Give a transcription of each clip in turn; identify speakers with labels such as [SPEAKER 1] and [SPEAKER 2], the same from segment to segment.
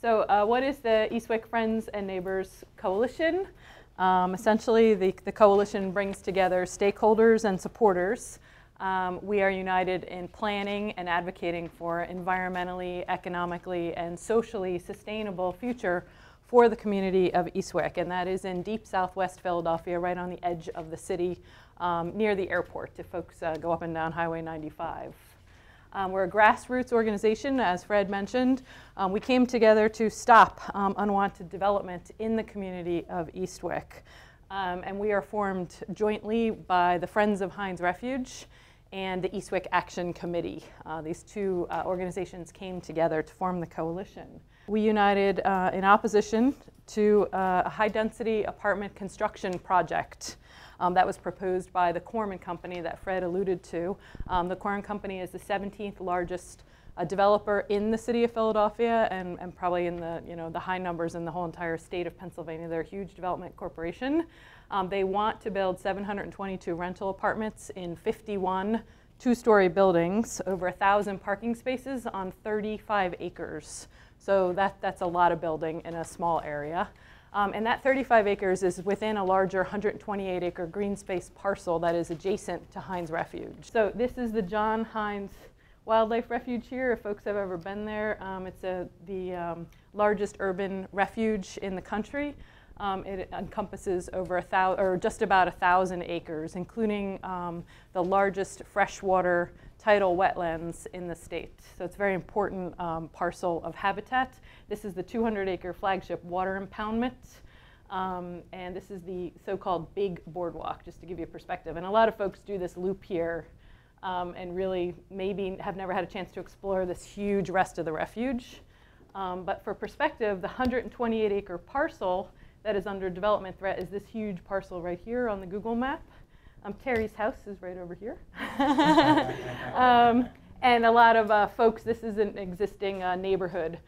[SPEAKER 1] So what is the Eastwick Friends and Neighbors Coalition? Essentially, the coalition brings together stakeholders and supporters. We are united in planning and advocating for environmentally, economically, and socially sustainable future for the community of Eastwick, and that is in deep southwest Philadelphia, right on the edge of the city, near the airport, if folks go up and down Highway 95. We're a grassroots organization, as Fred mentioned. We came together to stop unwanted development in the community of Eastwick. And we are formed jointly by the Friends of Heinz Refuge and the Eastwick Action Committee. These two organizations came together to form the coalition. We united in opposition to a high-density apartment construction project that was proposed by the Corman Company that Fred alluded to. The Corman Company is the 17th largest developer in the city of Philadelphia and probably in the high numbers in the whole entire state of Pennsylvania. They're a huge development corporation. They want to build 722 rental apartments in 51 two-story buildings, over 1,000 parking spaces on 35 acres. So that's a lot of building in a small area. And that 35 acres is within a larger 128-acre green space parcel that is adjacent to Heinz Refuge. So this is the John Heinz Wildlife Refuge here, if folks have ever been there. It's the largest urban refuge in the country. It encompasses over just about 1,000 acres, including the largest freshwater tidal wetlands in the state. So it's a very important parcel of habitat. This is the 200-acre flagship water impoundment. And this is the so-called Big Boardwalk, just to give you a perspective. And a lot of folks do this loop here and really maybe have never had a chance to explore this huge rest of the refuge. But for perspective, the 128-acre parcel that is under development threat is this huge parcel right here on the Google map. Terry's house is right over here. And a lot of folks, this is an existing neighborhood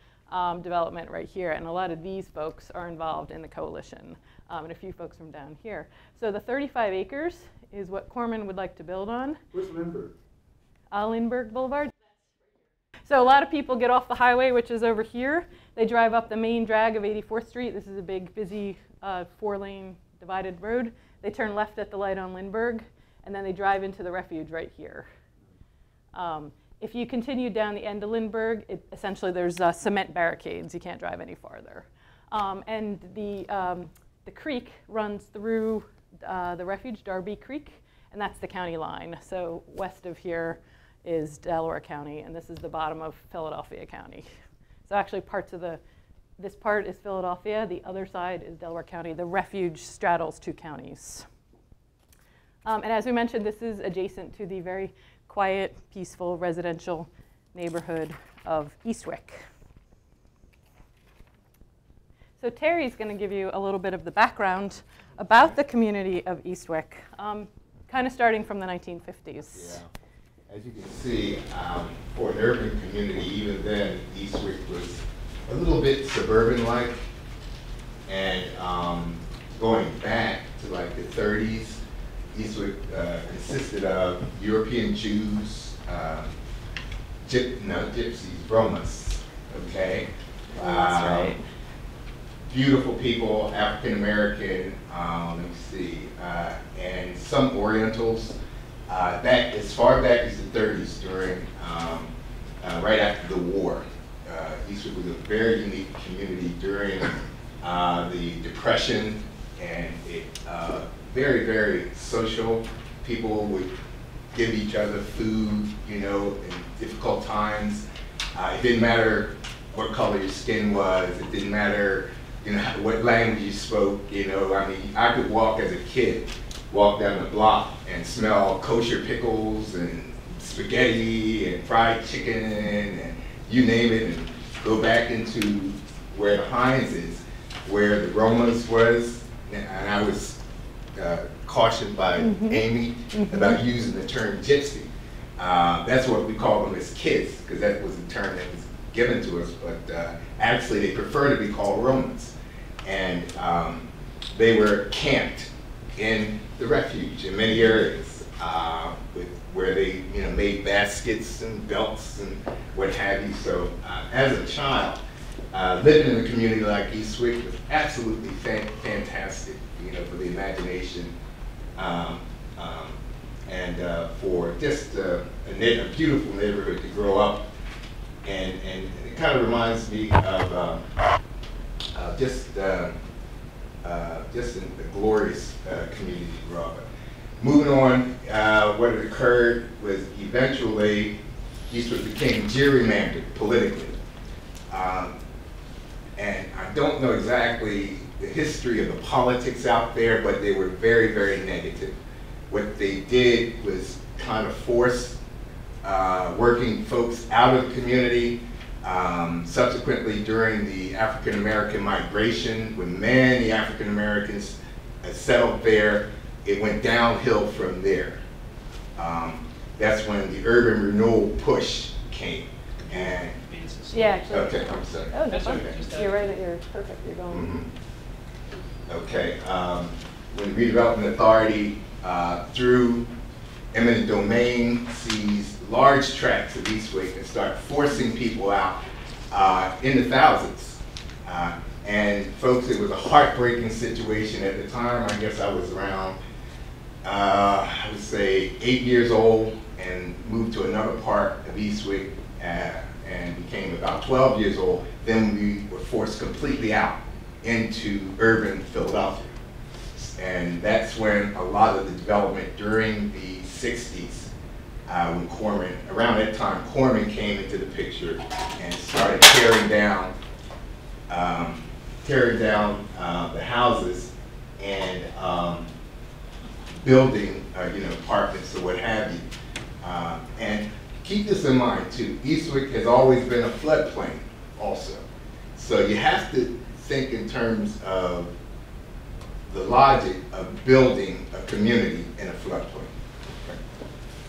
[SPEAKER 1] development right here, and a lot of these folks are involved in the coalition, and a few folks from down here. So the 35 acres is what Corman would like to build on.
[SPEAKER 2] Where's Lindbergh?
[SPEAKER 1] Lindbergh Boulevard. So a lot of people get off the highway, which is over here. They drive up the main drag of 84th Street. This is a big, busy 4-lane divided road. They turn left at the light on Lindbergh, and then they drive into the refuge right here. If you continue down the end of Lindbergh, essentially there's cement barricades. You can't drive any farther. And the creek runs through the refuge, Darby Creek, and that's the county line. So west of here is Delaware County, and this is the bottom of Philadelphia County. So actually this part is Philadelphia, the other side is Delaware County. The refuge straddles two counties. And as we mentioned, this is adjacent to the very quiet, peaceful, residential neighborhood of Eastwick. So Terry's going to give you a little bit of the background about the community of Eastwick, kind of starting from the 1950s.
[SPEAKER 3] Yeah. As you can see, for an urban community, even then, Eastwick was a little bit suburban-like. And going back to like the 30s, Eastwick consisted of European Jews, gypsies, Romas, okay?
[SPEAKER 1] That's right.
[SPEAKER 3] Beautiful people, African-American, let me see, and some Orientals. Back as far back as the 30s, during right after the war, Eastwick was a very unique community during the Depression, and it very, very social. People would give each other food, you know, in difficult times. It didn't matter what color your skin was. It didn't matter, you know, what language you spoke. You know, I mean, I could walk as a kid, walk down the block and smell kosher pickles and spaghetti and fried chicken and you name it, and go back into where the Heinz is, where the Romas was, and I was cautioned by Amy about using the term gypsy. That's what we call them as kids, because that was the term that was given to us, but actually they prefer to be called Romans. And they were camped in the refuge in many areas, where they made baskets and belts and what have you. So as a child, living in a community like Eastwick was absolutely fantastic, you know, for the imagination, and for just a beautiful neighborhood to grow up. And it kind of reminds me of just a glorious community to grow up in. Moving on, what had occurred was eventually Eastwick became gerrymandered politically. And I don't know exactly the history of the politics out there, but they were very, very negative. What they did was kind of force working folks out of the community. Subsequently, during the African American migration, when many African Americans settled there, it went downhill from there. That's when the urban renewal push came. And
[SPEAKER 1] yeah, actually.
[SPEAKER 3] okay, I'm sorry.
[SPEAKER 1] Oh, no,
[SPEAKER 3] That's
[SPEAKER 1] fine.
[SPEAKER 3] okay.
[SPEAKER 1] You're right. You're perfect. You're going.
[SPEAKER 3] Okay. When the Redevelopment Authority, through eminent domain, seized large tracts of Eastwick and started forcing people out in the thousands. And folks, it was a heartbreaking situation at the time. I guess I was around, I would say 8 years old, and moved to another part of Eastwick and became about 12 years old. Then we were forced completely out into urban Philadelphia. And that's when a lot of the development during the 60s, when Corman, around that time, Corman came into the picture and started tearing down the houses and building, you know, apartments or what have you. And keep this in mind too, Eastwick has always been a floodplain also. So you have to think in terms of the logic of building a community in a floodplain.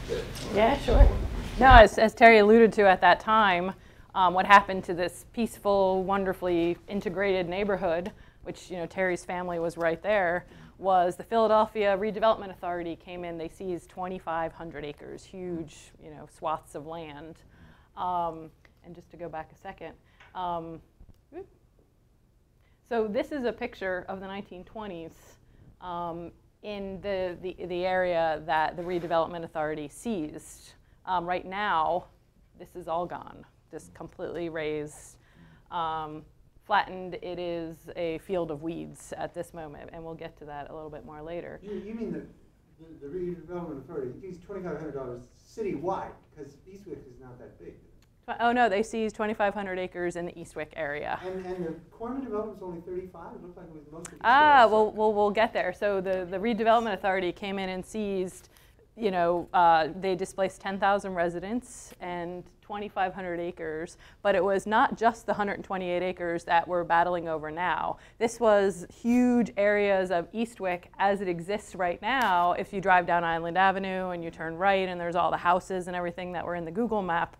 [SPEAKER 3] Okay.
[SPEAKER 1] Yeah, sure. No, as Terry alluded to at that time, what happened to this peaceful, wonderfully integrated neighborhood, which, you know, Terry's family was right there, was the Philadelphia Redevelopment Authority came in. They seized 2,500 acres, huge, you know, swaths of land. And just to go back a second, so this is a picture of the 1920s in the area that the Redevelopment Authority seized. Right now, this is all gone, just completely razed, flattened. It is a field of weeds at this moment, and we'll get to that a little bit more later.
[SPEAKER 2] You mean the Redevelopment Authority used $2,500 citywide, because Eastwick is not that big.
[SPEAKER 1] Oh no, they seized 2,500 acres in the Eastwick area.
[SPEAKER 2] And the Corman development was only 35? It looked like it was mostly.
[SPEAKER 1] We'll get there. So the Redevelopment Authority came in and seized, you know, they displaced 10,000 residents and 2,500 acres, but it was not just the 128 acres that we're battling over now. This was huge areas of Eastwick as it exists right now. If you drive down Island Avenue and you turn right and there's all the houses and everything that were in the Google map,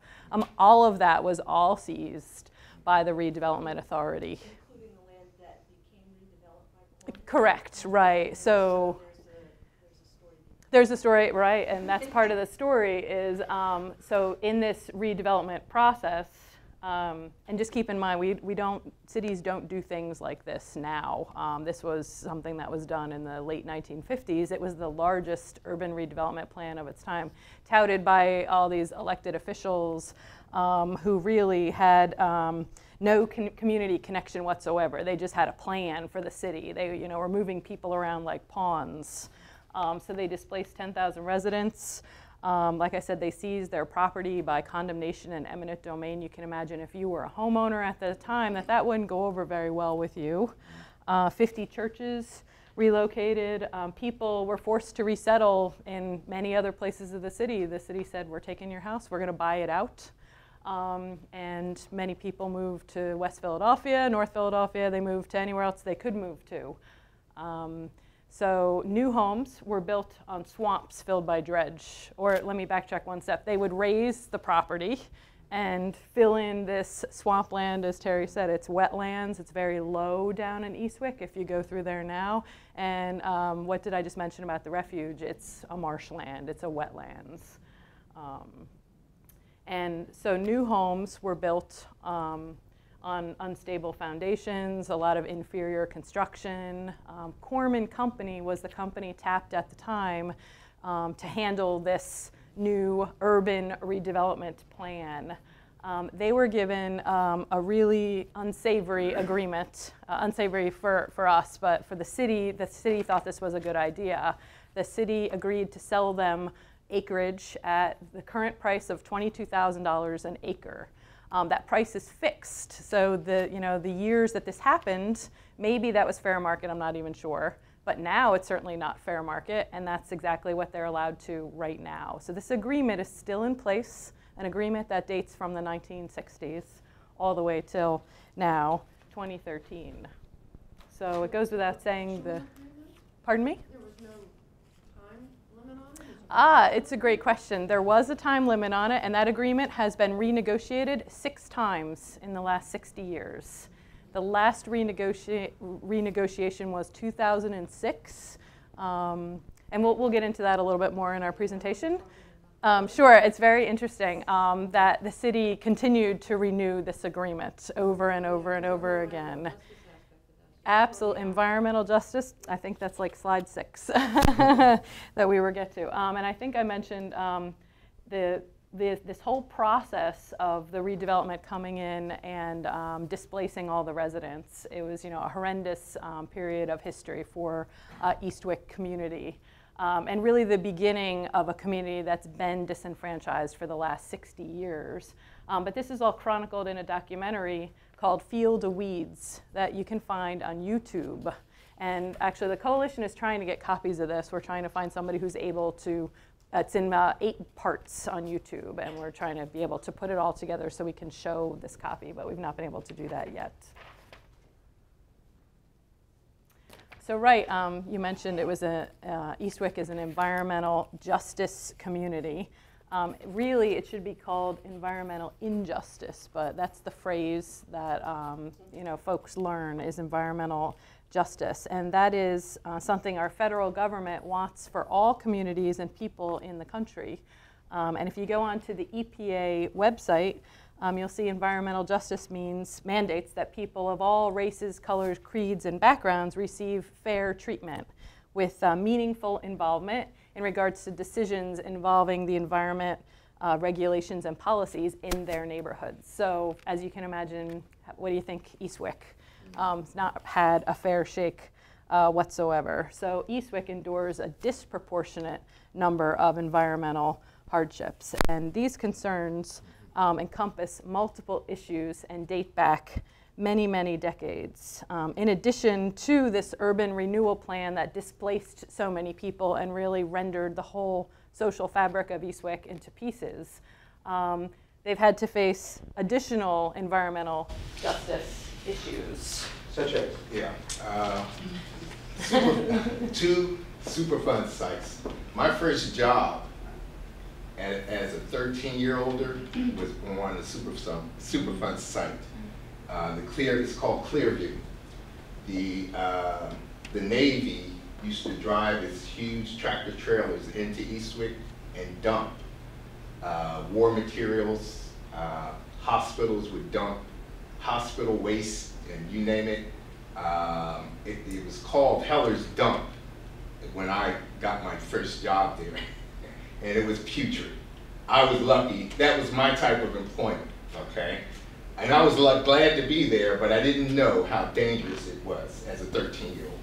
[SPEAKER 1] all of that was all seized by the Redevelopment Authority.
[SPEAKER 4] Including the land that became redeveloped by Corman.
[SPEAKER 1] Correct, right. So there's a story, right, and that's part of the story is, so in this redevelopment process, and just keep in mind, cities don't do things like this now. This was something that was done in the late 1950s. It was the largest urban redevelopment plan of its time, touted by all these elected officials who really had no community connection whatsoever. They just had a plan for the city. They, you know, were moving people around like pawns. So they displaced 10,000 residents. Like I said, they seized their property by condemnation and eminent domain. You can imagine if you were a homeowner at the time that wouldn't go over very well with you. 50 churches relocated. People were forced to resettle in many other places of the city. The city said, we're taking your house, we're going to buy it out. And many people moved to West Philadelphia, North Philadelphia. They moved to anywhere else they could move to. So new homes were built on swamps filled by dredge. Or let me backtrack one step. They would raise the property and fill in this swampland. As Terry said, it's wetlands. It's very low down in Eastwick if you go through there now. And what did I just mention about the Refuge? It's a marshland. It's a wetlands. And so new homes were built on on unstable foundations, a lot of inferior construction. Corman Company was the company tapped at the time to handle this new urban redevelopment plan. They were given a really unsavory agreement, unsavory for us, but for the city thought this was a good idea. The city agreed to sell them acreage at the current price of $22,000 an acre. That price is fixed, so the years that this happened, maybe that was fair market, I'm not even sure. But now it's certainly not fair market, and that's exactly what they're allowed to right now. So this agreement is still in place, an agreement that dates from the 1960s all the way till now, 2013. So it goes without saying pardon me?
[SPEAKER 5] There was no time limit on it?
[SPEAKER 1] It's a great question. There was a time limit on it, and that agreement has been renegotiated 6 times in the last 60 years. The last renegotiation was 2006, and we'll get into that a little bit more in our presentation. Sure, it's very interesting that the city continued to renew this agreement over and over and over again. Absolute environmental justice, I think that's like slide 6 that we will get to. And I think I mentioned this whole process of the redevelopment coming in and displacing all the residents. It was, a horrendous period of history for Eastwick Community, and really the beginning of a community that's been disenfranchised for the last 60 years. But this is all chronicled in a documentary called Field of Weeds that you can find on YouTube. And actually the coalition is trying to get copies of this. We're trying to find somebody who's able to. It's in 8 parts on YouTube, and we're trying to be able to put it all together so we can show this copy, but we've not been able to do that yet. So right, you mentioned it was Eastwick is an environmental justice community. Really, it should be called environmental injustice, but that's the phrase that folks learn is environmental justice, and that is something our federal government wants for all communities and people in the country. And if you go onto the EPA website, you'll see environmental justice mandates that people of all races, colors, creeds, and backgrounds receive fair treatment with meaningful involvement in regards to decisions involving the environment, regulations, and policies in their neighborhoods. So as you can imagine, what do you think, Eastwick? It's not had a fair shake whatsoever. So Eastwick endures a disproportionate number of environmental hardships. And these concerns encompass multiple issues and date back many, many decades. In addition to this urban renewal plan that displaced so many people and really rendered the whole social fabric of Eastwick into pieces, they've had to face additional environmental justice issues.
[SPEAKER 3] Such as? Yeah. 2 Superfund sites. My first job as a 13-year-older was on a Superfund site. It's called Clearview. The Navy used to drive its huge tractor trailers into Eastwick and dump war materials. Hospitals would dump hospital waste, and you name it. It was called Heller's Dump when I got my first job there, and it was putrid. I was lucky. That was my type of employment, okay? And I was glad to be there, but I didn't know how dangerous it was as a 13-year-older.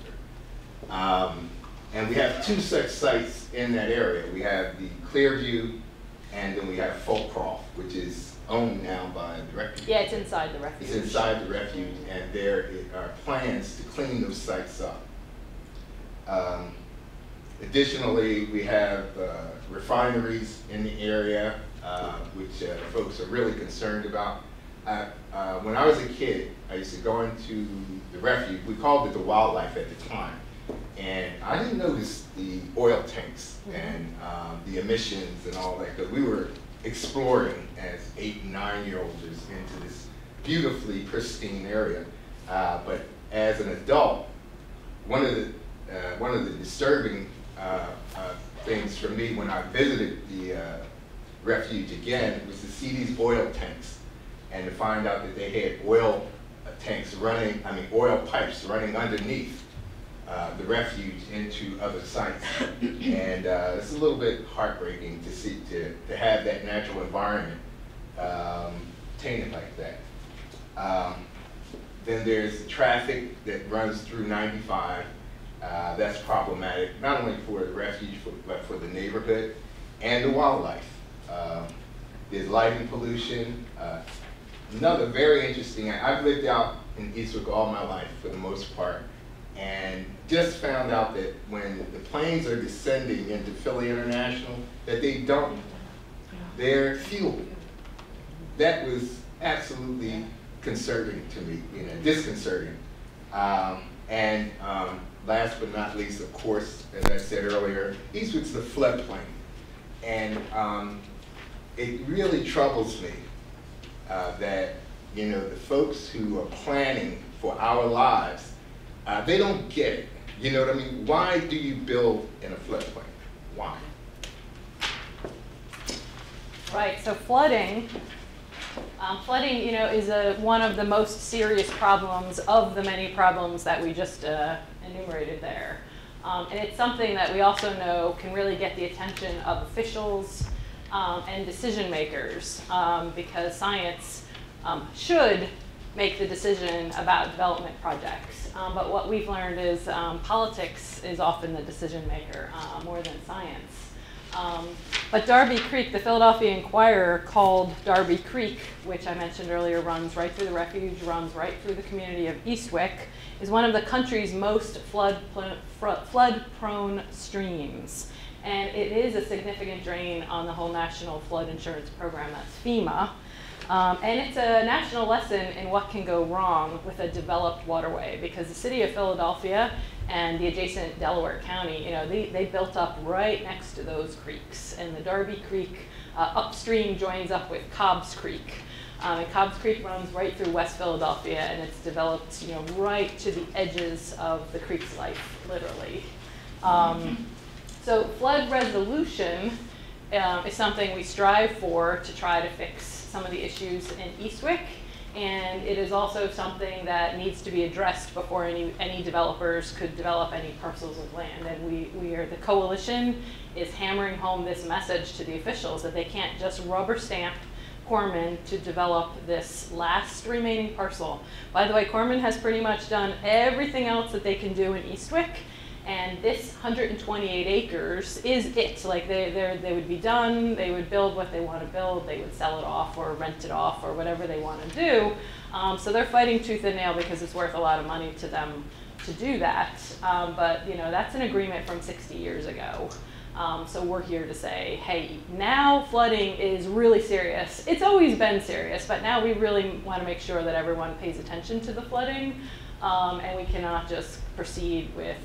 [SPEAKER 3] And we have 2 such sites in that area. We have the Clearview, and then we have Folkcroft, which is owned now by the Refuge.
[SPEAKER 1] Yeah, it's inside the Refuge.
[SPEAKER 3] It's inside the Refuge, and there are plans to clean those sites up. Additionally, we have refineries in the area, which folks are really concerned about. When I was a kid, I used to go into the Refuge. We called it the Wildlife at the time. And I didn't notice the oil tanks and the emissions and all that, because we were exploring as 8- and 9-year-olds into this beautifully pristine area. But as an adult, one of the disturbing things for me when I visited the Refuge again was to see these oil tanks. and to find out that they had oil tanks running, oil pipes running underneath the refuge into other sites. And it's a little bit heartbreaking to see, to have that natural environment tainted like that. Then there's the traffic that runs through 95. That's problematic, not only for the refuge, but for the neighborhood and the wildlife. There's lighting pollution. Another very interesting, I've lived out in Eastwick all my life for the most part, and just found out that when the planes are descending into Philly International, that they don't, they're fueled. That was absolutely concerning to me, disconcerting. Last but not least, of course, as I said earlier, Eastwick's the floodplain. And it really troubles me that, the folks who are planning for our lives, they don't get it. You know what I mean? Why do you build in a floodplain? Why?
[SPEAKER 1] Right, so flooding, is one of the most serious problems of the many problems that we just enumerated there. And it's something that we also know can really get the attention of officials and decision makers, because science should make the decision about development projects. But what we've learned is politics is often the decision maker more than science. But Darby Creek, the Philadelphia Inquirer called Darby Creek, which I mentioned earlier, runs right through the refuge, runs right through the community of Eastwick, is one of the country's most flood-prone streams. And it is a significant drain on the whole national flood insurance program, that's FEMA. And it's a national lesson in what can go wrong with a developed waterway, because the city of Philadelphia and the adjacent Delaware County, they built up right next to those creeks. And the Darby Creek upstream joins up with Cobb's Creek. And Cobb's Creek runs right through West Philadelphia, and it's developed, right to the edges of the creek's life, literally. So flood resolution is something we strive for to try to fix some of the issues in Eastwick, and it is also something that needs to be addressed before any developers could develop any parcels of land. And the coalition is hammering home this message to the officials that they can't just rubber stamp Corman to develop this last remaining parcel. By the way, Corman has pretty much done everything else that they can do in Eastwick, and this 128 acres is it. Like they would be done, they would build what they want to build, they would sell it off or rent it off or whatever they want to do. So they're fighting tooth and nail because it's worth a lot of money to them to do that. But that's an agreement from 60 years ago. So we're here to say, hey, now flooding is really serious. It's always been serious, but now we really want to make sure that everyone pays attention to the flooding. And we cannot just proceed with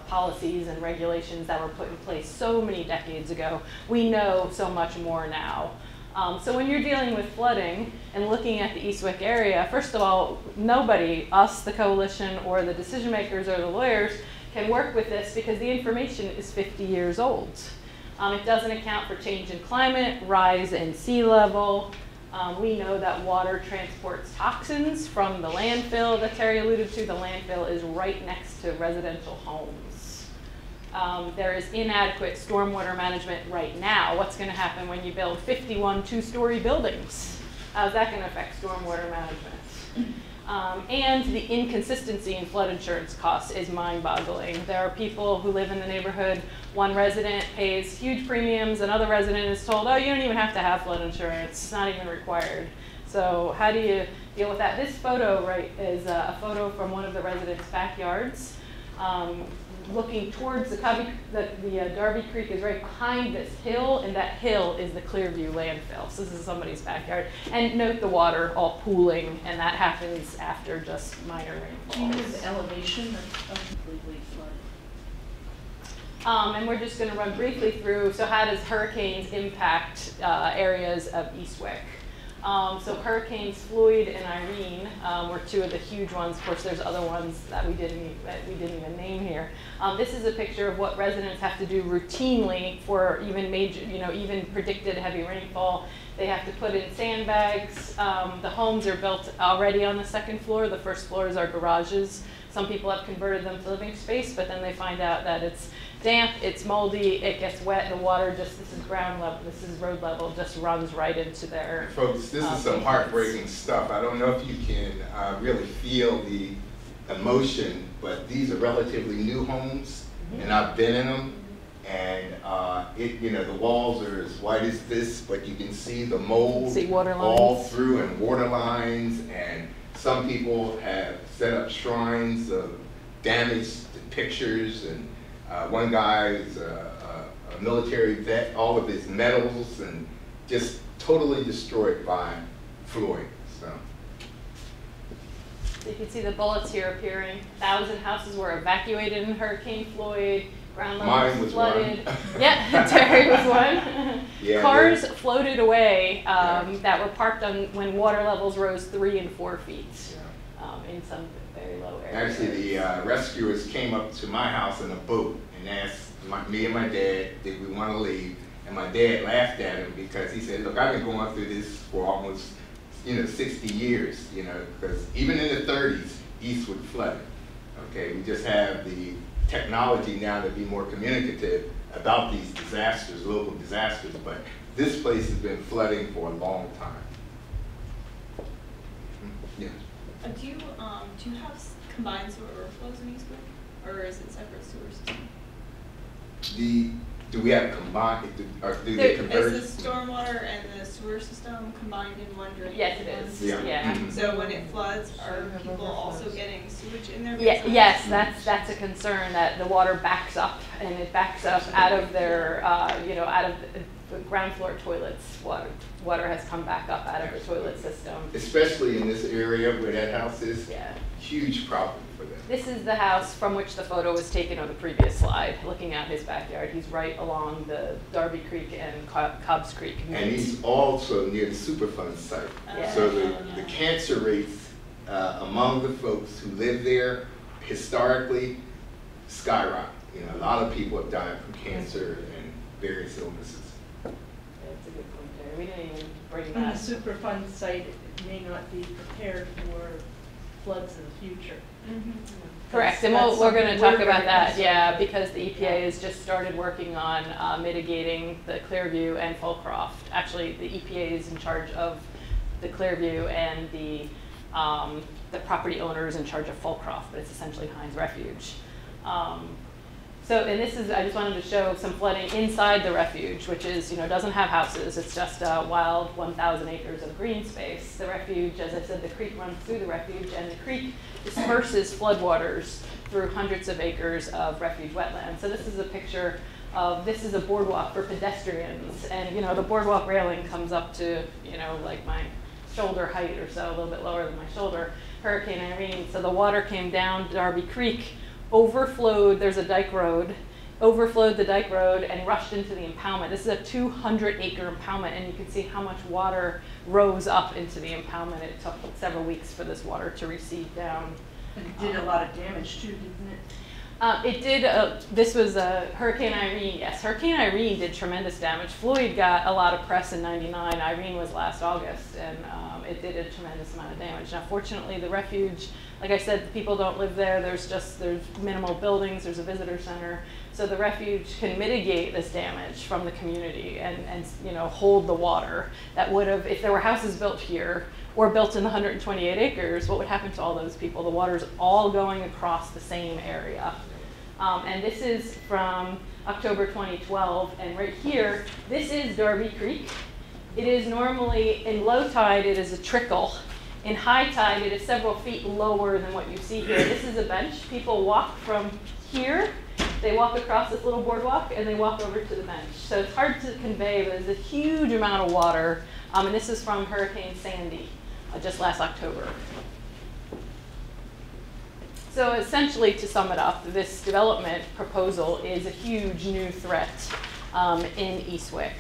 [SPEAKER 1] policies and regulations that were put in place so many decades ago. We know so much more now. So when you're dealing with flooding and looking at the Eastwick area, first of all, nobody, us, the coalition, or the decision makers or the lawyers, can work with this because the information is 50 years old. It doesn't account for change in climate, rise in sea level. We know that water transports toxins from the landfill that Terry alluded to. The landfill is right next to residential homes. There is inadequate stormwater management right now. What's going to happen when you build 51 two-story buildings? How's that going to affect stormwater management? And the inconsistency in flood insurance costs is mind-boggling. There are people who live in the neighborhood, one resident pays huge premiums, another resident is told, oh, you don't even have to have flood insurance, it's not even required. So how do you deal with that? This photo, right, is a photo from one of the residents' backyards. Looking towards the Darby Creek is right behind this hill, and that hill is the Clearview landfill. So this is somebody's backyard. And note the water all pooling, and that happens after just minor rainfalls.
[SPEAKER 5] Do you know the elevation of completely flood?
[SPEAKER 1] And we're just going to run briefly through, so how does hurricanes impact areas of Eastwick? So Hurricanes Floyd and Irene were two of the huge ones. Of course, there's other ones that we didn't even name here. This is a picture of what residents have to do routinely for even major, even predicted heavy rainfall. They have to put in sandbags. The homes are built already on the second floor. The first floors are garages. Some people have converted them to living space, but then they find out that it's damp, it's moldy, it gets wet, the water just, this is ground level, this is road level, just runs right into their
[SPEAKER 3] Folks, this is some heartbreaking stuff. I don't know if you can really feel the emotion, but these are relatively new homes, and I've been in them, and the walls are as white as this, but you can see the mold all through, and water lines, and some people have set up shrines of damaged pictures, and one guy is a military vet, all of his medals, and just totally destroyed by Floyd. So
[SPEAKER 1] you can see the bullets here appearing. 1,000 houses were evacuated in Hurricane Floyd. Ground level was flooded. Yeah, Terry was one. Yeah, cars floated away that were parked on when water levels rose 3 and 4 feet in some very low areas.
[SPEAKER 3] Actually, the rescuers came up to my house in a boat and asked me and my dad, did we want to leave? And my dad laughed at him because he said, look, I've been going through this for almost 60 years, because even in the 30s, Eastwick flooded. Okay, we just have the technology now to be more communicative about these disasters, local disasters, but this place has been flooding for a long time. Yeah.
[SPEAKER 6] Do you have combined sewer overflows in Eastwick, or is it separate sewer system?
[SPEAKER 3] Do we have combined, or do they converge?
[SPEAKER 6] Is the stormwater and the sewer system combined in one drain?
[SPEAKER 1] Yes, it is.
[SPEAKER 3] Yeah.
[SPEAKER 6] So when it floods, are people also getting sewage in their
[SPEAKER 1] basements? Yes, that's a concern, that the water backs up, and it backs up out of their, out of the ground floor toilets. Water has come back up out of the toilet system.
[SPEAKER 3] Especially in this area where that house is.
[SPEAKER 1] Yeah.
[SPEAKER 3] Huge problem for them.
[SPEAKER 1] This is the house from which the photo was taken on the previous slide, looking at his backyard. He's right along the Darby Creek and Cobbs Creek.
[SPEAKER 3] And he's also near the Superfund site.
[SPEAKER 1] Yeah.
[SPEAKER 3] So the cancer rates among the folks who live there historically skyrocket. A lot of people have died from cancer and various illnesses.
[SPEAKER 1] That's a good point there. We didn't even bring
[SPEAKER 5] And
[SPEAKER 1] that.
[SPEAKER 5] the Superfund site may not be prepared for floods in the future.
[SPEAKER 1] Correct, and we're going to talk about that, because the EPA has just started working on mitigating the Clearview and Fulcroft. Actually, the EPA is in charge of the Clearview, and the property owner is in charge of Fulcroft, but it's essentially Heinz Refuge. And this is, I just wanted to show some flooding inside the Refuge, which is, doesn't have houses. It's just a wild 1,000 acres of green space. The Refuge, as I said, the creek runs through the Refuge, and the creek disperses floodwaters through hundreds of acres of refuge wetlands. So this is a picture of, this is a boardwalk for pedestrians. And, the boardwalk railing comes up to, like my shoulder height or so, a little bit lower than my shoulder. Hurricane Irene, so the water came down Darby Creek, overflowed, there's a dike road, overflowed the dike road and rushed into the impoundment. This is a 200-acre impoundment, and you can see how much water rose up into the impoundment. It took several weeks for this water to recede down.
[SPEAKER 5] And it did a lot of damage too, didn't it?
[SPEAKER 1] It did, this was Hurricane Irene, yes. Hurricane Irene did tremendous damage. Floyd got a lot of press in '99. Irene was last August, and it did a tremendous amount of damage. Now, fortunately, the Refuge, like I said, people don't live there. There's minimal buildings. There's a visitor center. So the Refuge can mitigate this damage from the community and hold the water that would have, if there were houses built here or built in the 128 acres, what would happen to all those people? The water's all going across the same area. And this is from October 2012, and right here, this is Darby Creek. It is normally, in low tide, it is a trickle. In high tide, it is several feet lower than what you see here. This is a bench. People walk from here, they walk across this little boardwalk, and they walk over to the bench. So it's hard to convey, but there's a huge amount of water. And this is from Hurricane Sandy, just last October. So essentially, to sum it up, this development proposal is a huge new threat in Eastwick.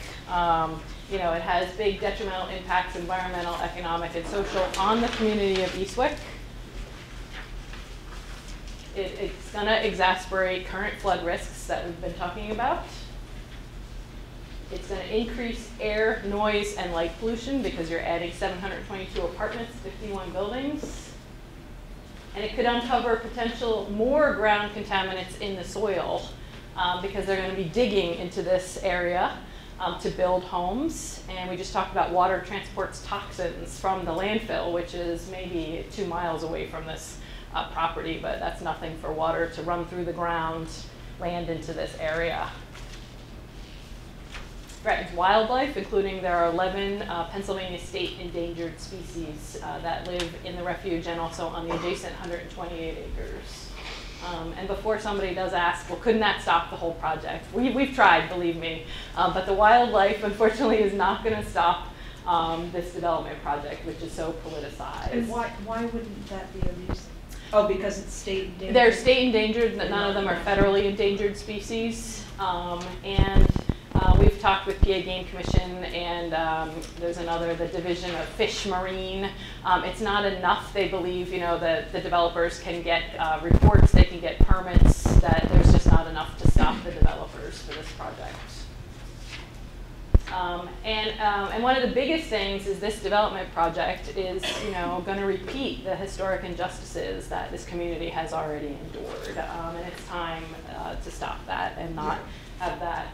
[SPEAKER 1] You know, it has big detrimental impacts, environmental, economic, and social, on the community of Eastwick. It's going to exacerbate current flood risks that we've been talking about. It's going to increase air, noise, and light pollution because you're adding 722 apartments, 51 buildings. And it could uncover potential more ground contaminants in the soil because they're going to be digging into this area to build homes. And we just talked about water transports toxins from the landfill, which is maybe 2 miles away from this property, but that's nothing for water to run through the ground, land into this area. Threatens wildlife, including there are 11 Pennsylvania state endangered species that live in the refuge and also on the adjacent 128 acres. And before somebody does ask, well, couldn't that stop the whole project? We've tried, believe me, but the wildlife, unfortunately, is not going to stop this development project, which is so politicized.
[SPEAKER 5] And why wouldn't that be a reason? Oh, because it's state endangered?
[SPEAKER 1] They're state endangered, none of them are federally endangered species. We've talked with PA Game Commission, and there's another, the Division of Fish Marine. It's not enough, they believe, you know, that the developers can get reports, they can get permits, that there's just not enough to stop the developers for this project. And one of the biggest things is this development project is, you know, going to repeat the historic injustices that this community has already endured. And it's time to stop that and not have that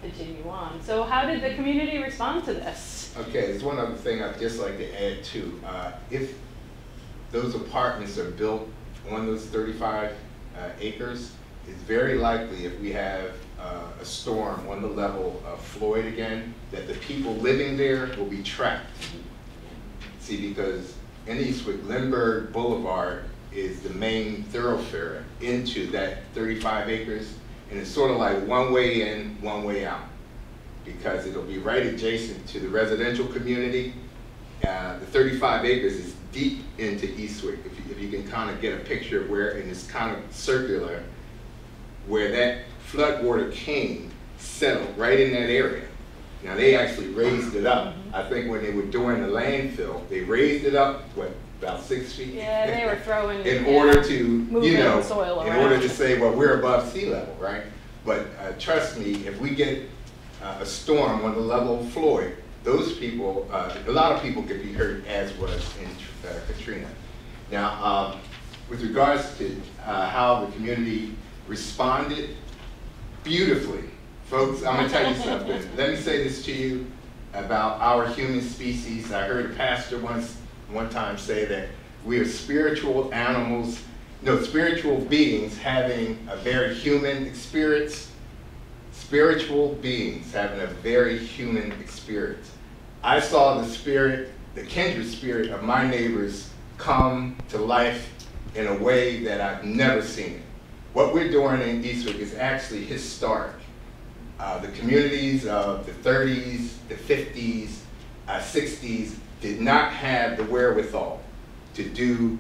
[SPEAKER 1] continue on. So how did the community respond to this?
[SPEAKER 3] Okay, there's one other thing I'd just like to add too. If those apartments are built on those 35 acres, it's very likely if we have a storm on the level of Floyd again, that the people living there will be trapped. See, because in Eastwick, Lindbergh Boulevard is the main thoroughfare into that 35 acres, and it's sort of like one way in, one way out, because it'll be right adjacent to the residential community. The 35 acres is deep into Eastwick, if you can kind of get a picture of where, and it's kind of circular, where that flood water came, settled right in that area. Now they actually raised it up. I think when they were doing the landfill, they raised it up, what, about 6 feet?
[SPEAKER 1] Yeah, they were throwing
[SPEAKER 3] in order to,
[SPEAKER 1] you know, soil
[SPEAKER 3] in order to say, well, we're above sea level, right? But trust me, if we get a storm on the level of Floyd, those people, a lot of people could be hurt, as was in Katrina. Now, with regards to how the community responded, beautifully. Folks, I'm going to tell you something. Let me say this to you about our human species. I heard a pastor one time say that we are spiritual animals, no, spiritual beings having a very human experience. Spiritual beings having a very human experience. I saw the spirit, the kindred spirit of my neighbors come to life in a way that I've never seen it. What we're doing in Eastwick is actually historic. The communities of the 30s, the 50s, 60s did not have the wherewithal to do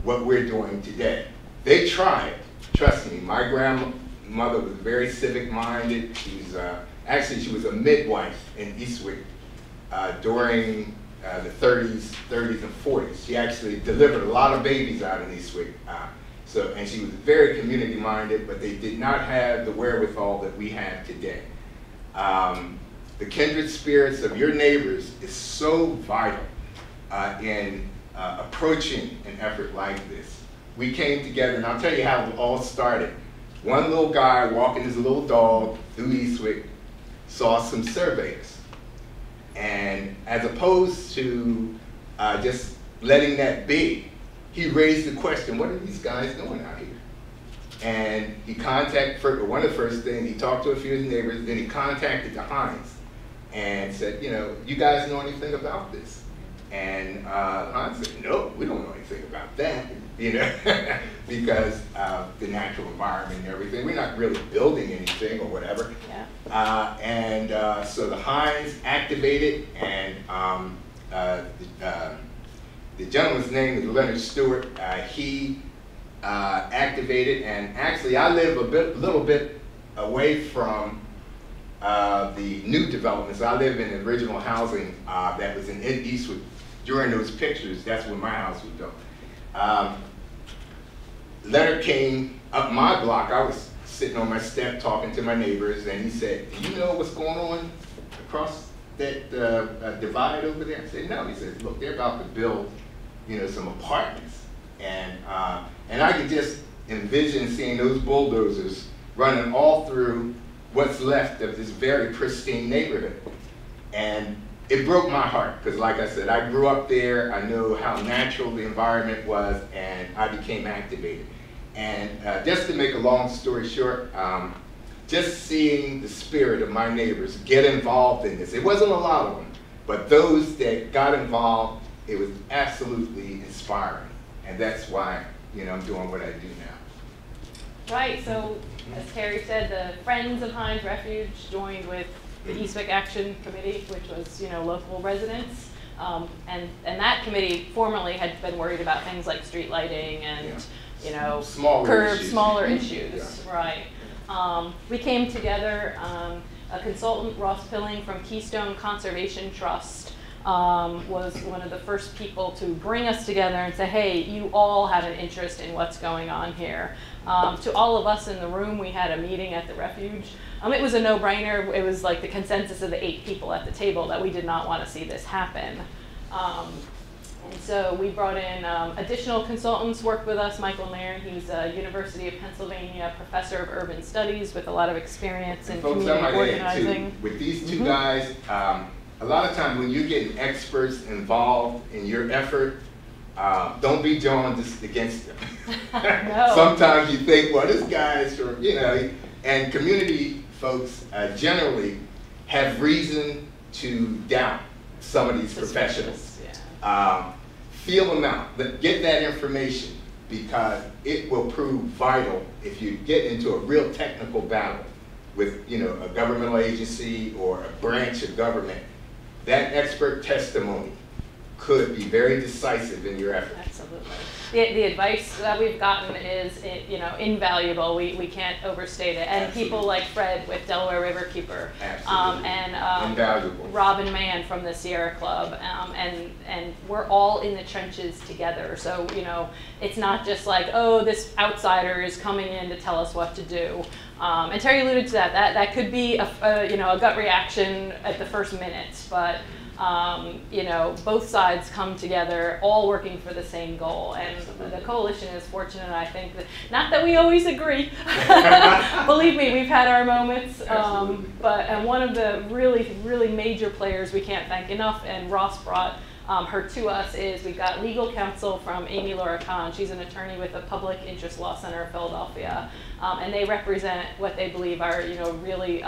[SPEAKER 3] what we're doing today. They tried, trust me. My grandmother was very civic-minded. She was a midwife in Eastwick during the 30s and 40s. She actually delivered a lot of babies out in Eastwick. And she was very community-minded, but they did not have the wherewithal that we have today. The kindred spirits of your neighbors is so vital in approaching an effort like this. We came together, and I'll tell you how it all started. One little guy walking his little dog through Eastwick saw some surveyors. And as opposed to just letting that be, he raised the question, what are these guys doing out here? And he contacted, one of the first things, he talked to a few of his neighbors, then he contacted the Heinz and said, you know, you guys know anything about this? And Heinz said, no, we don't know anything about that, you know, because of the natural environment and everything. We're not really building anything or whatever. Yeah. So the Heinz activated, and the gentleman's name is Leonard Stewart. He activated, and actually I live a little bit away from the new developments. I live in original housing that was in Eastwick. During those pictures, that's when my house was built. Letter came up my block. I was sitting on my step talking to my neighbors, and he said, "Do you know what's going on across that divide over there?" I said, "No." He said, "Look, they're about to build, some apartments," and I could just envision seeing those bulldozers running all through what's left of this very pristine neighborhood, and it broke my heart because, like I said, I grew up there. I know how natural the environment was, and I became activated. And just to make a long story short, just seeing the spirit of my neighbors get involved in this. It wasn't a lot of them, but those that got involved, it was absolutely inspiring. And that's why, I'm doing what I do now.
[SPEAKER 1] Right, so as Terry said, the Friends of Heinz Refuge joined with the Eastwick Action Committee, which was, local residents. And that committee formerly had been worried about things like street lighting and, smaller issues,
[SPEAKER 3] Yeah.
[SPEAKER 1] right. We came together, a consultant, Ross Pilling from Keystone Conservation Trust, was one of the first people to bring us together and say, hey, you all have an interest in what's going on here. To all of us in the room, we had a meeting at the Refuge. It was a no-brainer. It was like the consensus of the 8 people at the table that we did not want to see this happen. And so we brought in additional consultants, worked with us. Michael Nairn, he's a University of Pennsylvania professor of urban studies with a lot of experience in community organizing.
[SPEAKER 3] With these two guys, a lot of times when you're getting experts involved in your effort, don't be jaundiced against them.
[SPEAKER 1] No.
[SPEAKER 3] Sometimes you think, well, this guy is from, and community folks generally have reason to doubt some of these professionals.
[SPEAKER 1] Yeah.
[SPEAKER 3] Feel them out, get that information, because it will prove vital if you get into a real technical battle with a governmental agency or a branch of government. That expert testimony could be very decisive in your effort.
[SPEAKER 1] Absolutely. The advice that we've gotten is, invaluable. We can't overstate it. And
[SPEAKER 3] Absolutely.
[SPEAKER 1] People like Fred with Delaware Riverkeeper,
[SPEAKER 3] Invaluable.
[SPEAKER 1] Robin Mann from the Sierra Club, and we're all in the trenches together. So it's not just like, oh, this outsider is coming in to tell us what to do. And Terry alluded to that. That could be a gut reaction at the first minute, but. Both sides come together, all working for the same goal. And the coalition is fortunate, I think, not that we always agree. Believe me, we've had our moments. But one of the really, really major players we can't thank enough, and Ross brought her to us, is we've got legal counsel from Amy Laura Kahn. She's an attorney with the Public Interest Law Center of Philadelphia. And they represent what they believe are, really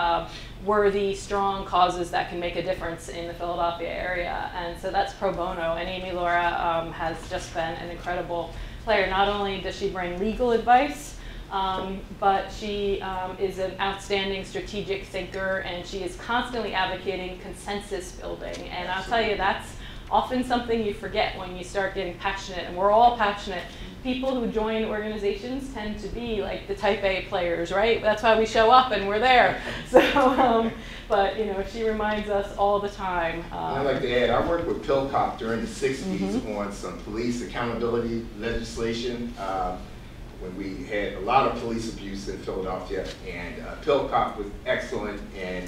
[SPEAKER 1] worthy, strong causes that can make a difference in the Philadelphia area. And so that's pro bono. And Amy Laura has just been an incredible player. Not only does she bring legal advice, but she is an outstanding strategic thinker, and she is constantly advocating consensus building. And I'll tell you, that's often something you forget when you start getting passionate, and we're all passionate. People who join organizations tend to be like the type A players, right? That's why we show up and we're there. So, but she reminds us all the time.
[SPEAKER 3] I'd like to add, I worked with Philcop during the 60s on some police accountability legislation when we had a lot of police abuse in Philadelphia, and Philcop was excellent in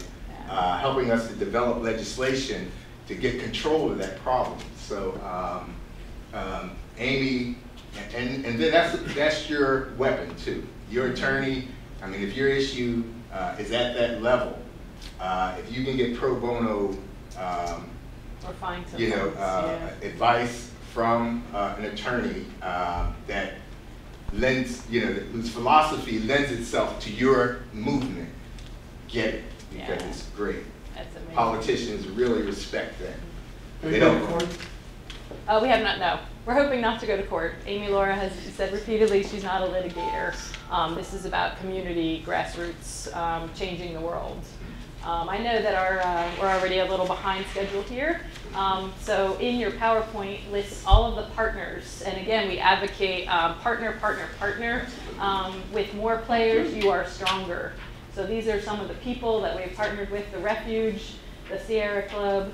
[SPEAKER 3] helping us to develop legislation to get control of that problem. So Amy, and then that's your weapon too. Your attorney, I mean, if your issue is at that level, if you can get pro bono,
[SPEAKER 1] or find
[SPEAKER 3] advice from an attorney that lends, whose philosophy lends itself to your movement, get it, because it's great.
[SPEAKER 1] That's amazing.
[SPEAKER 3] Politicians really respect that.
[SPEAKER 2] Have you gone to court?
[SPEAKER 1] We have not, no. We're hoping not to go to court. Amy Laura has said repeatedly she's not a litigator. This is about community, grassroots, changing the world. I know that we're already a little behind schedule here. So in your PowerPoint lists all of the partners. And again, we advocate partner, partner, partner. With more players, you are stronger. So these are some of the people that we've partnered with: the Refuge, the Sierra Club,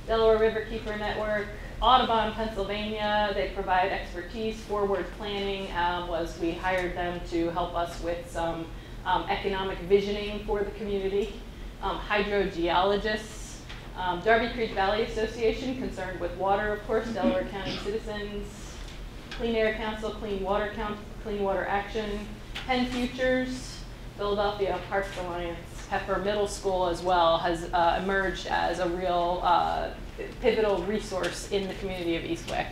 [SPEAKER 1] Delaware Riverkeeper Network, Audubon, Pennsylvania. They provide expertise. Forward Planning we hired them to help us with some economic visioning for the community. Hydrogeologists, Darby Creek Valley Association, concerned with water, of course, Delaware County citizens, Clean Air Council, Clean Water Action, Penn Futures, Philadelphia Parks Alliance, Pepper Middle School as well has emerged as a real pivotal resource in the community of Eastwick.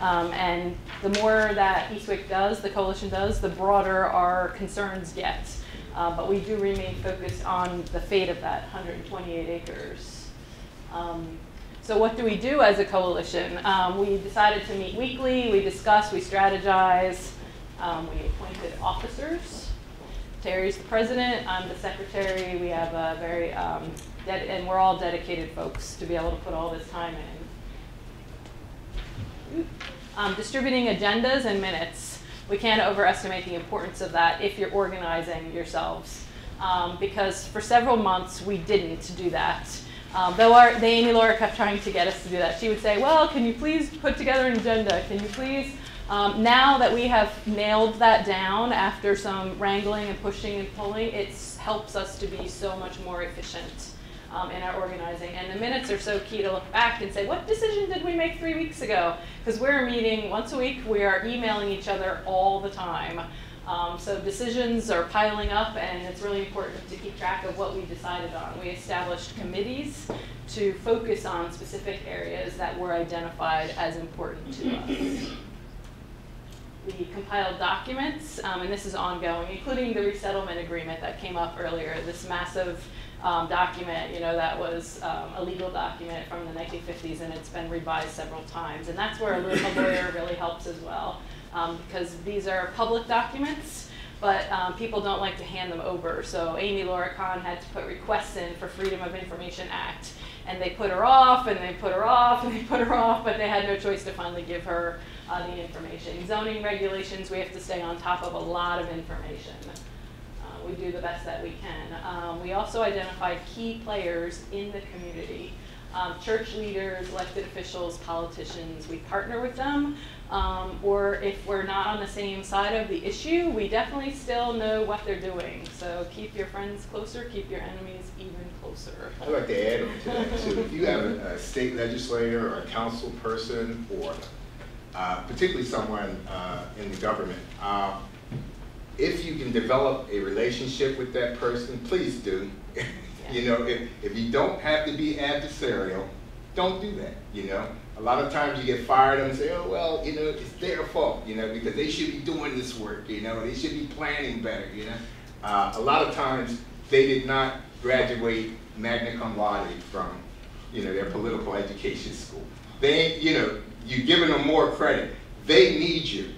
[SPEAKER 1] And the more that Eastwick does, the coalition does, the broader our concerns get. But we do remain focused on the fate of that 128 acres. So what do we do as a coalition? We decided to meet weekly, we discuss, we strategize, we appointed officers. Terry's the president, I'm the secretary. We have a very, and we're all dedicated folks to be able to put all this time in. Distributing agendas and minutes. We can't overestimate the importance of that if you're organizing yourselves. Because for several months we didn't do that. Though the Amy Laura kept trying to get us to do that. She would say, well, can you please put together an agenda? Can you please? Now that we have nailed that down after some wrangling and pushing and pulling, it helps us to be so much more efficient in our organizing. And the minutes are so key to look back and say, what decision did we make 3 weeks ago? Because we're meeting once a week, we are emailing each other all the time. So decisions are piling up, and it's really important to keep track of what we decided on. We established committees to focus on specific areas that were identified as important to us. We compiled documents, and this is ongoing, including the resettlement agreement that came up earlier, this massive document, that was a legal document from the 1950s, and it's been revised several times. And that's where a lawyer really helps as well, because these are public documents, but people don't like to hand them over. So Amy Laura Khan had to put requests in for Freedom of Information Act, and they put her off, and they put her off, and they put her off, but they had no choice to finally give her the information. Zoning regulations, we have to stay on top of a lot of information. We do the best that we can. We also identified key players in the community. Church leaders, elected officials, politicians, we partner with them. Or if we're not on the same side of the issue, we definitely still know what they're doing. So keep your friends closer, keep your enemies even closer.
[SPEAKER 3] I'd like to add on to that too. If you have a state legislator or a council person, or particularly someone in the government, if you can develop a relationship with that person, please do. If you don't have to be adversarial, don't do that, A lot of times you get fired and say, oh, well, it's their fault, because they should be doing this work, they should be planning better, A lot of times they did not graduate magna cum laude from, their political education school. They, you're giving them more credit. They need you.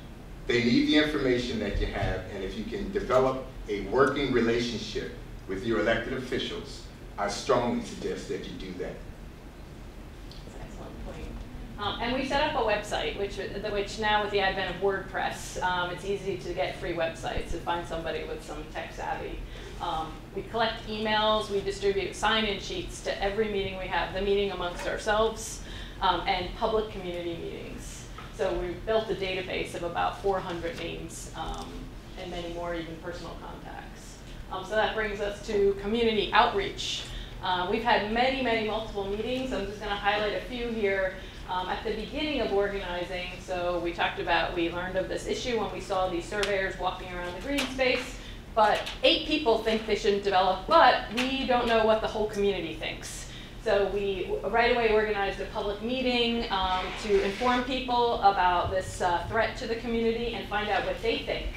[SPEAKER 3] They need the information that you have, and if you can develop a working relationship with your elected officials, I strongly suggest that you do that.
[SPEAKER 1] That's an excellent point. And we set up a website, which now with the advent of WordPress, it's easy to get free websites and find somebody with some tech savvy. We collect emails, we distribute sign-in sheets to every meeting we have, the meeting amongst ourselves, and public community meetings. So we've built a database of about 400 names and many more, even personal contacts. So that brings us to community outreach. We've had many multiple meetings. I'm just going to highlight a few here. At the beginning of organizing, so we talked about, we learned of this issue when we saw these surveyors walking around the green space, but 8 people think they shouldn't develop, but we don't know what the whole community thinks. So we right away organized a public meeting to inform people about this threat to the community and find out what they think.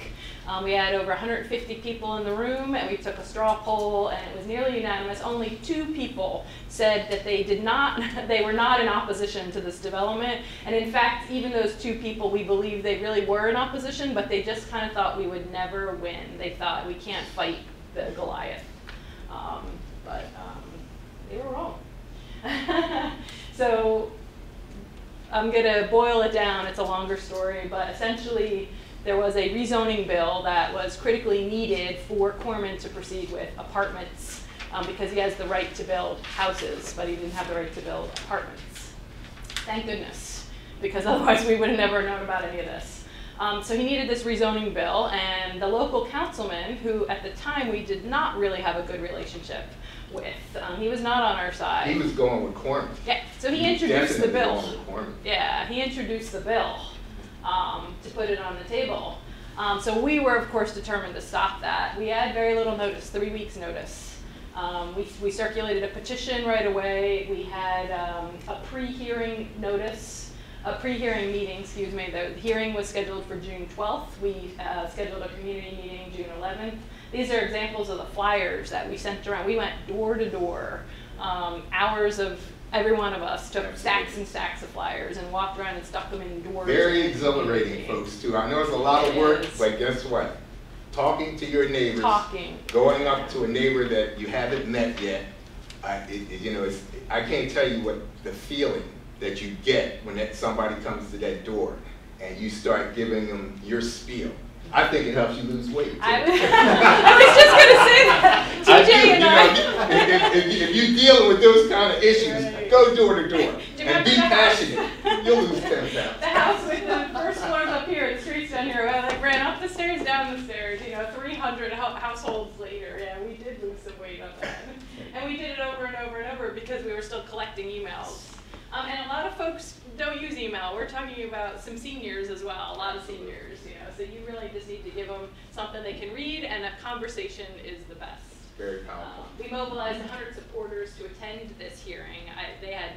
[SPEAKER 1] We had over 150 people in the room, and we took a straw poll, and it was nearly unanimous. Only 2 people said that they were not in opposition to this development. And in fact, even those 2 people, we believe they really were in opposition, but they just kind of thought we would never win. They thought we can't fight the Goliath. But they were wrong. So I'm going to boil it down. It's a longer story, but essentially there was a rezoning bill that was critically needed for Corman to proceed with apartments because he has the right to build houses, but he didn't have the right to build apartments. Thank goodness, because otherwise we would have never known about any of this. So he needed this rezoning bill, and the local councilman, who at the time we did not really have a good relationship with, he was not on our side.
[SPEAKER 3] He was going with Corman.
[SPEAKER 1] Yeah, so he introduced the bill.
[SPEAKER 3] Going with Corman.
[SPEAKER 1] Yeah, he introduced the bill to put it on the table. So we were, of course, determined to stop that. We had very little notice, 3 weeks notice. We circulated a petition right away. We had a pre-hearing notice, a pre-hearing meeting, excuse me. The hearing was scheduled for June 12th. We scheduled a community meeting June 11th. These are examples of the flyers that we sent around. We went door to door, hours of every one of us took stacks and stacks of flyers and walked around and stuck them in doors.
[SPEAKER 3] Very exhilarating, folks, too. I know it's a lot of work, but guess what? Talking to your neighbors, going up to a neighbor that you haven't met yet, you know, I can't tell you what the feeling that you get when somebody comes to that door and you start giving them your spiel. I think it helps you lose weight.
[SPEAKER 1] I was just going to say that. TJ and I.
[SPEAKER 3] If you're dealing with those kind of issues, go door to door and be passionate. You'll lose 10 pounds.
[SPEAKER 1] The house with the first floors up here, the streets down here, I like ran up the stairs, down the stairs, you know, 300 households later. Yeah, we did lose some weight on that. And we did it over and over and over because we were still collecting emails. And a lot of folks don't use email. We're talking about some seniors as well, a lot of seniors, you know, so you really just need to give them something they can read, and a conversation is the best.
[SPEAKER 3] Very powerful.
[SPEAKER 1] We mobilized 100 supporters to attend this hearing. They had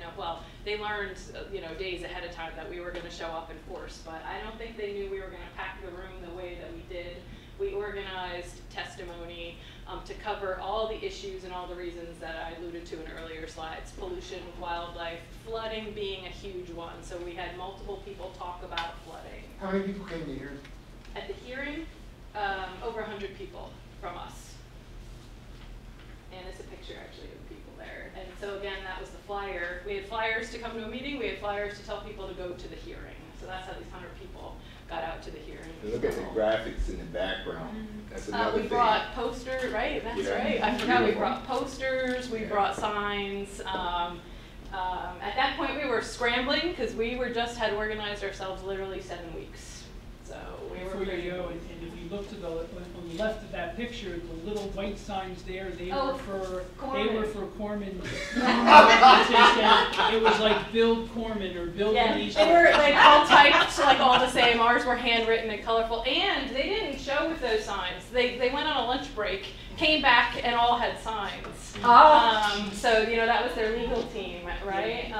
[SPEAKER 1] they learned, you know, days ahead of time that we were going to show up in force, but I don't think they knew we were going to pack the room the way that we did. We organized testimony to cover all the issues and all the reasons that I alluded to in earlier slides. Pollution, wildlife, flooding being a huge one. So we had multiple people talk about flooding.
[SPEAKER 2] How many people came to hear?
[SPEAKER 1] At the hearing, over 100 people from us. And it's a picture actually of the people there. And so again, that was the flyer. We had flyers to come to a meeting. We had flyers to tell people to go to the hearing. So that's how these 100 people got out to the hearing.
[SPEAKER 3] Look at the graphics in the background. That's another thing.
[SPEAKER 1] We brought posters, right? That's right. I forgot we brought posters. We brought signs. At that point, we were scrambling because we had organized ourselves literally 7 weeks. So we were
[SPEAKER 7] Before you go, and if you look to on the left of that picture, the little white signs there, they were for Corman. It was like build Corman or build Eastwick.
[SPEAKER 1] They were like all typed, like all the same. Ours were handwritten and colorful, and they didn't show with those signs. They went on a lunch break, came back, and all had signs. So you know that was their legal team, right?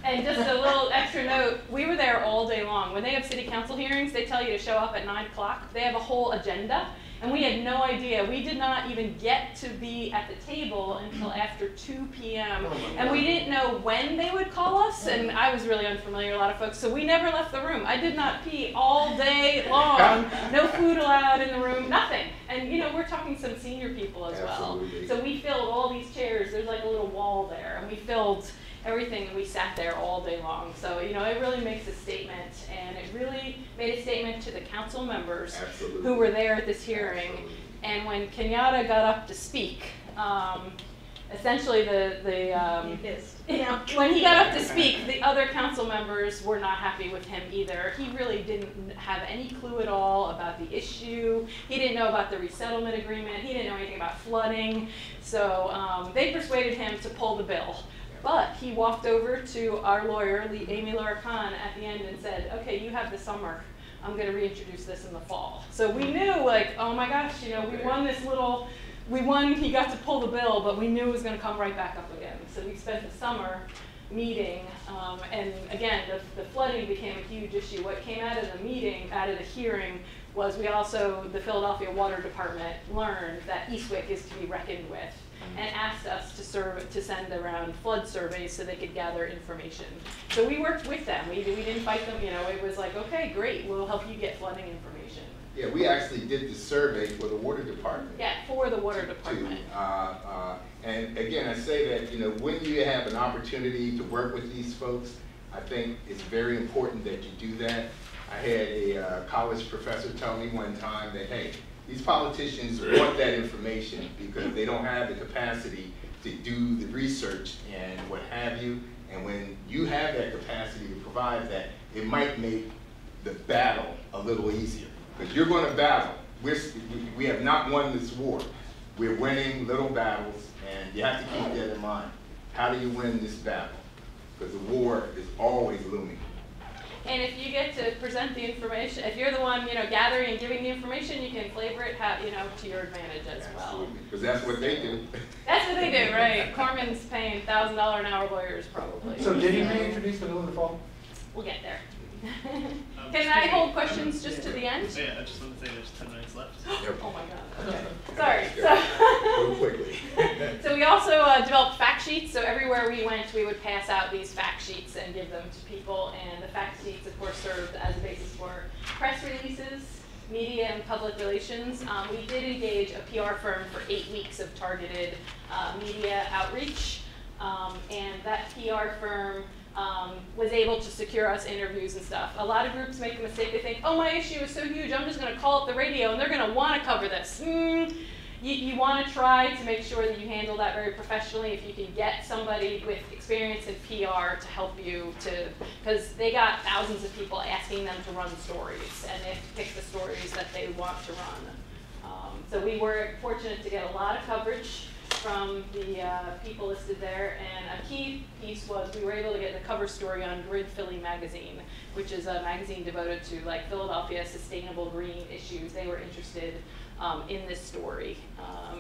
[SPEAKER 1] And just a little extra note, we were there all day long. When they have city council hearings, they tell you to show up at 9 o'clock. They have a whole agenda, and we had no idea. We did not even get to be at the table until after 2 p.m. And we didn't know when they would call us, and I was really unfamiliar with a lot of folks, so we never left the room. I did not pee all day long. No food allowed in the room, nothing. And you know, we're talking some senior people as well. So we filled all these chairs. There's like a little wall there, and we filled everything, and we sat there all day long. So, you know, it really makes a statement, and it really made a statement to the council members who were there at this hearing. And when Kenyatta got up to speak, essentially when he got up to speak, the other council members were not happy with him either. He really didn't have any clue at all about the issue. He didn't know about the resettlement agreement. He didn't know anything about flooding. So they persuaded him to pull the bill. But he walked over to our lawyer, Amy Laura Khan, at the end and said, okay, you have the summer. I'm going to reintroduce this in the fall. So we knew, like, oh my gosh, you know, we won, he got to pull the bill, but we knew it was going to come right back up again. So we spent the summer meeting, and again, the flooding became a huge issue. What came out of the meeting, out of the hearing, was the Philadelphia Water Department learned that Eastwick is to be reckoned with, and asked us to send around flood surveys so they could gather information. So we worked with them. We didn't fight them. You know, it was like, okay, great, we'll help you get flooding information.
[SPEAKER 3] Yeah, we actually did the survey for the water department.
[SPEAKER 1] Yeah, for the water department.
[SPEAKER 3] And again, I say that, you know, when you have an opportunity to work with these folks, I think it's very important that you do that. I had a college professor tell me one time that, hey, these politicians want that information because they don't have the capacity to do the research and what have you. And when you have that capacity to provide that, it might make the battle a little easier. Because you're going to battle. We have not won this war. We're winning little battles, and you have to keep that in mind. How do you win this battle? Because the war is always looming.
[SPEAKER 1] And if you get to present the information, if you're the one, gathering and giving the information, you can flavor it, to your advantage as well.
[SPEAKER 3] Because that's what they do.
[SPEAKER 1] That's what they do, right? Corman's paying $1,000 an hour lawyers, probably.
[SPEAKER 2] So did you reintroduce the middle of the fall?
[SPEAKER 1] We'll get there. Can I hold questions just to the end?
[SPEAKER 8] Yeah, I just want to say there's 10 minutes left.
[SPEAKER 1] Oh my God. Okay. Sorry.
[SPEAKER 3] Go quickly.
[SPEAKER 1] So we also developed fact sheets. So everywhere we went, we would pass out these fact sheets and give them to people. And the fact sheets, of course, served as a basis for press releases, media, and public relations. We did engage a PR firm for 8 weeks of targeted media outreach. And that PR firm was able to secure us interviews and stuff. A lot of groups make the mistake, they think, oh, my issue is so huge, I'm just going to call up the radio and they're going to want to cover this. You want to try to make sure that you handle that very professionally. If you can get somebody with experience in PR to help you because they got thousands of people asking them to run stories, and they have to pick the stories that they want to run. So we were fortunate to get a lot of coverage from the people listed there, and a key piece was we were able to get the cover story on Grid Philly magazine, which is a magazine devoted to Philadelphia sustainable green issues. They were interested in this story,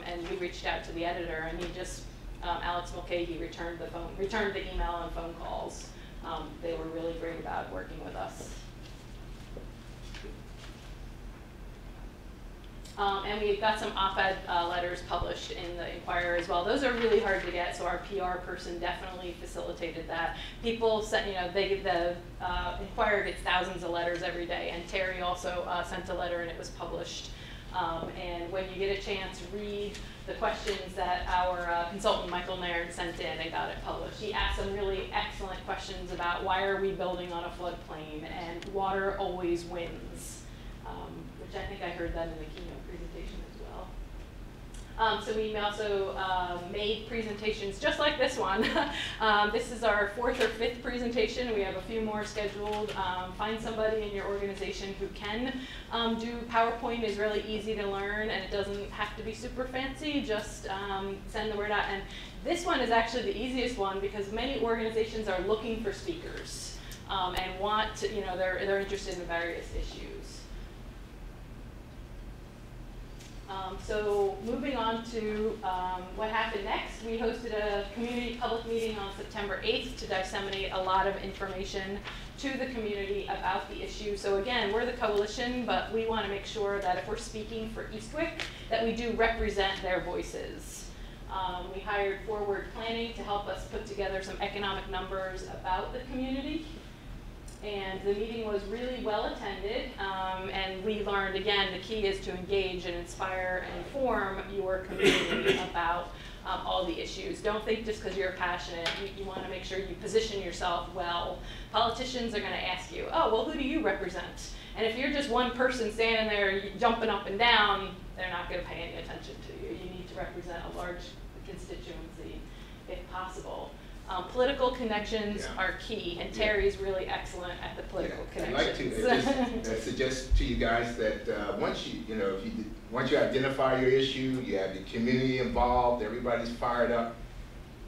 [SPEAKER 1] and we reached out to the editor, and he just Alex Mulcahy returned the email and phone calls. They were really great about working with us. And we've got some op-ed letters published in the Inquirer as well. Those are really hard to get, so our PR person definitely facilitated that. People sent, the Inquirer gets thousands of letters every day, and Terry also sent a letter and it was published. And when you get a chance, read the questions that our consultant Michael Nairn sent in and got it published. He asked some really excellent questions about why are we building on a floodplain and water always wins, which I think I heard that in the keynote presentation as well. So we also made presentations just like this one. This is our 4th or 5th presentation. We have a few more scheduled. Find somebody in your organization who can do PowerPoint. Is really easy to learn, and it doesn't have to be super fancy. Just send the word out. And this one is actually the easiest one because many organizations are looking for speakers and want to, they're interested in various issues. So moving on to what happened next, we hosted a community public meeting on September 8th to disseminate a lot of information to the community about the issue. So again, we're the coalition, but we want to make sure that if we're speaking for Eastwick, that we do represent their voices. We hired Forward Planning to help us put together some economic numbers about the community. And the meeting was really well attended, and we learned, again, the key is to engage and inspire and inform your community about all the issues. Don't think just because you're passionate, you want to make sure you position yourself well. Politicians are going to ask you, oh, well, who do you represent? And if you're just one person standing there jumping up and down, they're not going to pay any attention to you. You need to represent a large constituency if possible. Political connections are key, and Terry's really excellent at the political connections.
[SPEAKER 3] I'd like to suggest to you guys that once you identify your issue, you have the community involved, everybody's fired up,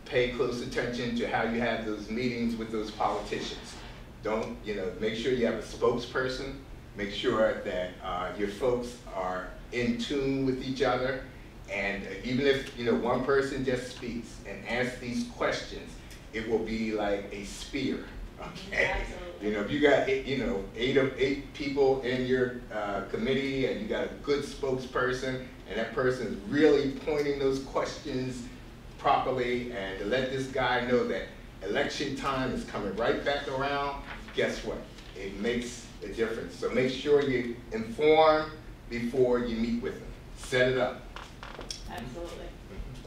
[SPEAKER 3] pay close attention to how you have those meetings with those politicians. Don't, make sure you have a spokesperson, make sure that your folks are in tune with each other, and even if one person just speaks and asks these questions, it will be like a spear, okay?
[SPEAKER 1] Absolutely.
[SPEAKER 3] If you got 8 people in your committee and you got a good spokesperson and that person is really pointing those questions properly, and to let this guy know that election time is coming right back around, guess what? It makes a difference. So make sure you inform before you meet with them. Set it up.
[SPEAKER 1] Absolutely.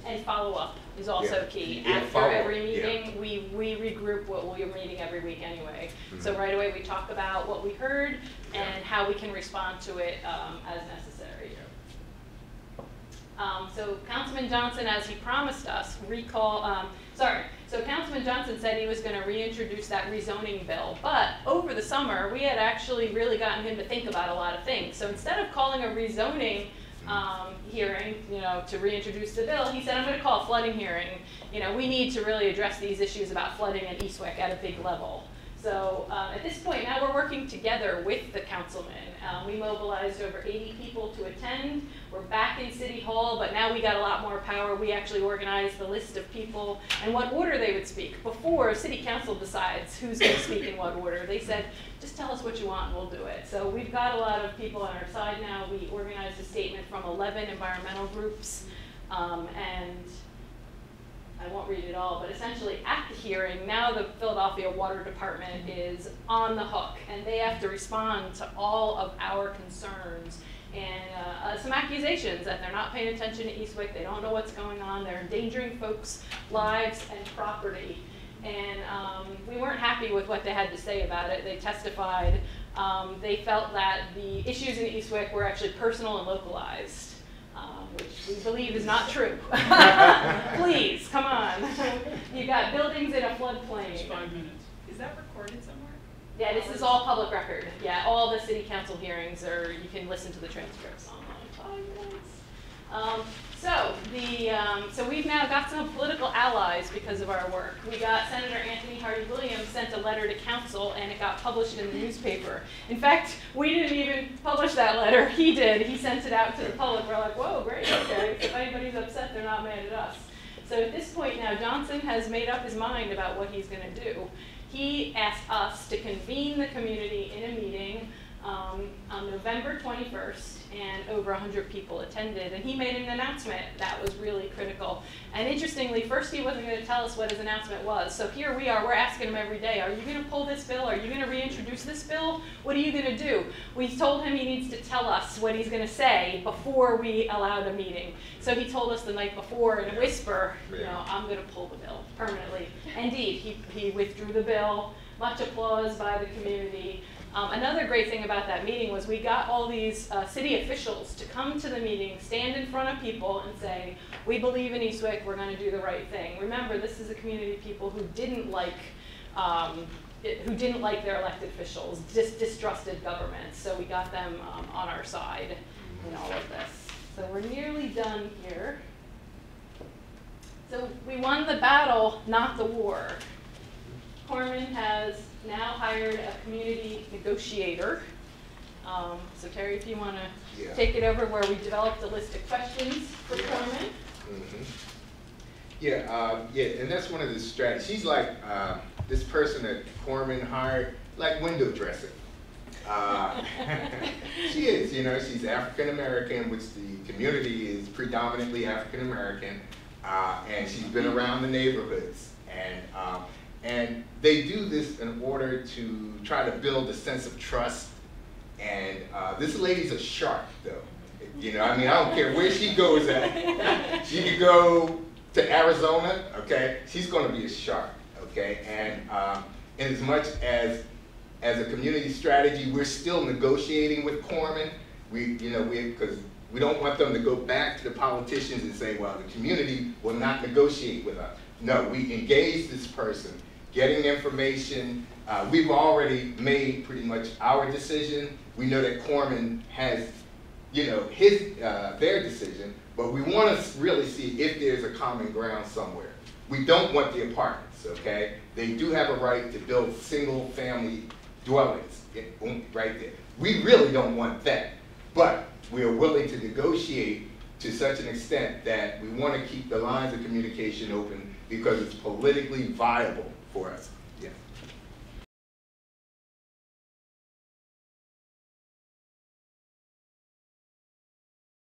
[SPEAKER 1] And follow up is also key.
[SPEAKER 3] Yeah,
[SPEAKER 1] After every meeting, we regroup. We're meeting every week anyway. So right away we talk about what we heard how we can respond to it as necessary. So Councilman Johnson, as he promised us, so Councilman Johnson said he was going to reintroduce that rezoning bill, but over the summer we had actually really gotten him to think about a lot of things. So instead of calling a rezoning hearing, to reintroduce the bill, he said, I'm going to call a flooding hearing. We need to really address these issues about flooding in Eastwick at a big level. So at this point now we're working together with the councilman. We mobilized over 80 people to attend. We're back in City Hall, but now we got a lot more power. We actually organized the list of people and what order they would speak before City Council decides who's going to speak in what order. They said, just tell us what you want and we'll do it. So we've got a lot of people on our side now. We organized a statement from 11 environmental groups, and I won't read it all, but essentially at the hearing, now the Philadelphia Water Department is on the hook, and they have to respond to all of our concerns and some accusations that they're not paying attention to Eastwick, they don't know what's going on, they're endangering folks' lives and property. And we weren't happy with what they had to say about it. They testified. They felt that the issues in Eastwick were actually personal and localized. Which we believe is not true. Please, come on. You got buildings in a floodplain.
[SPEAKER 7] It's 5 minutes.
[SPEAKER 6] Is that recorded somewhere?
[SPEAKER 1] Yeah, this is all public record. Yeah, all the city council hearings are, you can listen to the transcripts online. 5 minutes. So we've now got some political allies because of our work. We got Senator Anthony Hardy Williams sent a letter to council and it got published in the newspaper. In fact, we didn't even publish that letter. He did. He sent it out to the public. We're like, whoa, great, okay. If anybody's upset, they're not mad at us. So at this point now, Johnson has made up his mind about what he's going to do. He asked us to convene the community in a meeting on November 21st, and over 100 people attended, and he made an announcement that was really critical. And interestingly, first he wasn't going to tell us what his announcement was. So here we are, we're asking him every day, are you going to pull this bill? Are you going to reintroduce this bill? What are you going to do? We told him he needs to tell us what he's going to say before we allowed a meeting. So he told us the night before in a whisper, I'm going to pull the bill permanently. Indeed, he withdrew the bill. Much applause by the community. Another great thing about that meeting was we got all these city officials to come to the meeting, stand in front of people and say, we believe in Eastwick, we're going to do the right thing. Remember, this is a community of people who didn't like their elected officials, distrusted government. So we got them on our side in all of this. So we're nearly done here. So we won the battle, not the war. Corman has now hired a community negotiator. So Terry, if you want to take it over, where we developed a list of questions for Corman.
[SPEAKER 3] Mm-hmm. And that's one of the strategies. She's like this person that Corman hired, like window dressing. She is, she's African American, which the community is predominantly African American, and she's been around the neighborhoods. And they do this in order to try to build a sense of trust. And this lady's a shark, though. I don't care where she goes at. She could go to Arizona, okay? She's going to be a shark, okay? And in as much as a community strategy, we're still negotiating with Corman. Because we don't want them to go back to the politicians and say, well, the community will not negotiate with us. No, we engage this person, getting information. We've already made pretty much our decision. We know that Corman has, their decision, but we want to really see if there's a common ground somewhere. We don't want the apartments, okay? They do have a right to build single-family dwellings right there. We really don't want that, but we are willing to negotiate to such an extent that we want to keep the lines of communication open because it's politically viable for us. Yeah.